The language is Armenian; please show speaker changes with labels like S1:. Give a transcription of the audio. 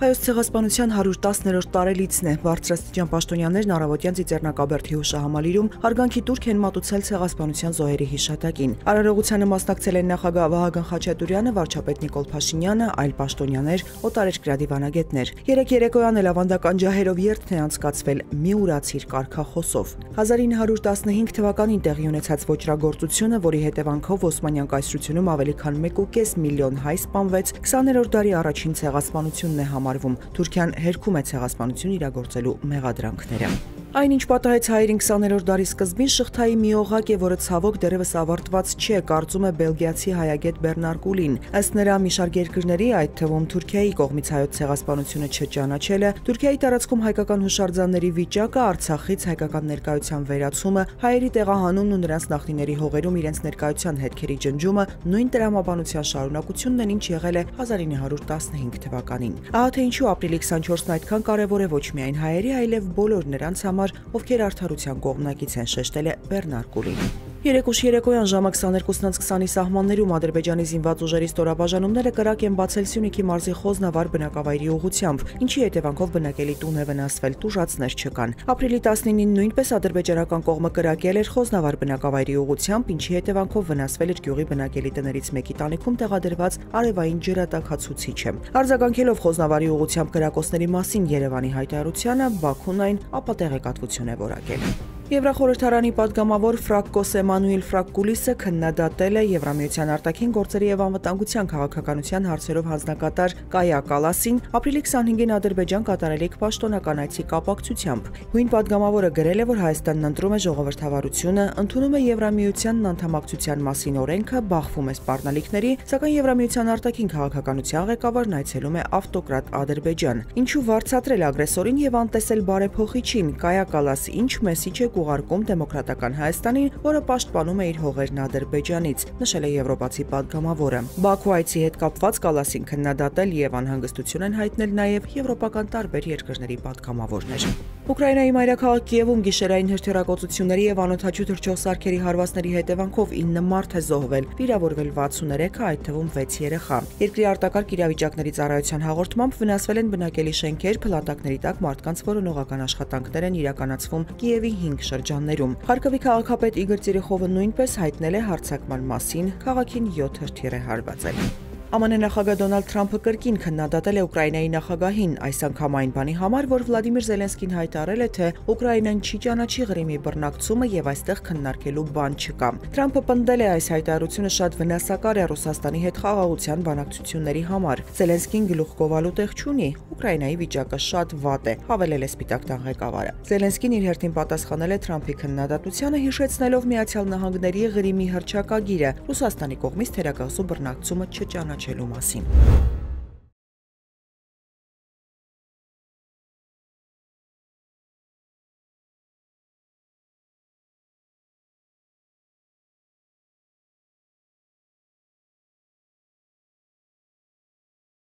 S1: Հայոց ցեղասպանության 110-րդ տարելիցն է։ Բարձրաստիճան պաշտոնյաներն առավոտյան Ծիծեռնակաբերդի հուշահամալիրում հարգանքի տուրք են մատուցել ցեղասպանության զոհերի հիշատակին։ Արարողությանը մասնակցել են նախագահ Վահագն Խաչատուրյանը, վարչապետ Նիկոլ Փաշինյանը, այլ պաշտոնյաներ, օտարերկրյա դիվանագետներ։ Երեկ երեկոյան էլ ավանդական ջահերով երթն է անցկացվել մի ուրացիր կարգախոսով։ 1915 թվականին տեղի ունեցած ոճրագործությունը, որի հետևանքով Օսմանյան կայսրությունում ավելի քան 1.5 միլիոն հայ սպանվեց, 20-րդ դարի առաջին ցեղասպանությունն է համարվում։ Թուրքիան հերքում է ցեղասպանություն իրագործելու մեղադրանքները։ Այնինչ պատահեց հայերին 20-րդ դարի սկզբին շղթայի մի օղակ է, որը ցավոք դեռևս ավարտված չէ, կարծում է բելգիացի հայագետ Բերնար Կուլին։ Ըստ նրա, մի շարք երկրների, այդ թվում Թուրքիայի կողմից հայոց ցեղասպանությունը չճանաչելը, Թուրքիայի տարածքում հայկական հուշարձանների վիճակը, Արցախից հայկական ներկայության վերացումը, հայերի տեղահանումն ու նրանց նախնիների հողերում իրենց ներկայության հետքերի ջնջումը նույն տրամաբանության շարունակությունն են, ինչ եղել է 1915 թվականին։ Ահա թե ինչու ապրիլի 24-ն այդքան կարևոր է ոչ միայն հայերի, այլև բոլոր նրանց համար, ովքեր արդարության կողմնակից են, շեշտել է Բերնար Կուլին։ Երեկուշ երեկոյան ժամը 22:20-ի սահմաններում Ադրբեջանի զինված ուժերի ստորաբաժանումները կրակ են բացել Սյունիքի մարզի Խոզնավար բնակավայրի ուղղությամբ, ինչի հետևանքով բնակելի տուն է վնասվել, տուժածներ չկան։ Ապրիլի 19-ին նույնպես ադրբեջանական կողմը կրակել էր Խոզնավար բնակավայրի ուղղությամբ, ինչի հետևանքով վնասվել էր գյուղի բնակելի տներից մեկի տանիքում տեղադրված արևային ջրատաքացուցիչը։ Արձագանքելով Խոզնավարի ուղղությամբ կրակոցների մասին Երևանի հայտարարությանը, Բաքուն այն ապատեղեկատվություն է որակել։ Եվրախորհրդարանի պատգամավոր Ֆրակկոս Էմանուել Ֆրակկուլիսը քննադատել է Եվրամիության արտաքին գործերի եւ անվտանգության քաղաքականության հարցերով հանձնակատար Կայա Կալասին ապրիլի 25-ին Ադրբեջան կատարելիք պաշտոնական այցի կապակցությամբ։ Նույն պատգամավորը գրել է, որ Հայաստանն ընտրում է ժողովրդավարությունը, ընդունում է Եվրամիությանն անդամակցության մասին օրենքը, բախվում է սպառնալիքների, սակայն Եվրամիության արտաքին քաղաքականության ղեկավարն այցելում է ավտոկրատ Ադրբեջան։ Ինչու վարձատրել ագրեսորին եւ անտեսել բարեփոխիչին, Կայա Կալասը ինչ մեսիջ է ուղարկում դեմոկրատական Հայաստանին, որը պաշտպանում է իր հողերն Ադրբեջանից, նշել է եվրոպացի պատգամավորը։ Բաքու այցի հետ կապված Կալասին քննադատել եւ անհանգստություն են հայտնել նաեւ եվրոպական տարբեր երկրների պատգամավորներ։ Ուկրաինայի մայրաքաղաք Կիևում գիշերային հրթիռակոծությունների եւ անօդաչու թռչող սարքերի հարվածների հետևանքով 9 մարդ է զոհվել, վիրավորվել 63-ը, այդ թվում 6 երեխա։ Երկրի արտակարգ իրավիճակների ծառայության հաղորդմամբ վնասվել են բնակելի շենքեր, փլատակների տակ մարդկանց որոնողական աշխատանքներ են իրականացվում Կիևի 5 շրջաններում։ Խարկովի քաղաքապետ Իգոր Տերեխովը նույնպես հայտնել է հարձակման մասին, քաղաքին 7 հրթիռ է հարվածել։ ԱՄՆ նախագահ Դոնալդ Թրամփը կրկին քննադատել է Ուկրաինայի նախագահին, այս անգամ այն բանի համար, որ Վլադիմիր Զելենսկին հայտարարել է, թե Ուկրաինան չի ճանաչի Ղրիմի բռնակցումը եւ այստեղ քննարկելու բան չկա։ Թրամփը պնդել է այս հայտարարությունը շատ վնասակար է Ռուսաստանի հետ խաղաղության բանակցությունների համար։ Զելենսկին գլուխ գովալու տեղ չունի, Ուկրաինայի վիճակը շատ վատ է, հավելել է Սպիտակ տան ղեկավարը։ Զելենսկին իր հերթին պատասխանել է Թրամփի քննադատությանը, հիշեցնելով Միացյալ Նահանգների Ղրիմի հռչակագիրը, Ռուսաստանի կողմից թերակղզու բռնակցումը չճանաչելու մասին։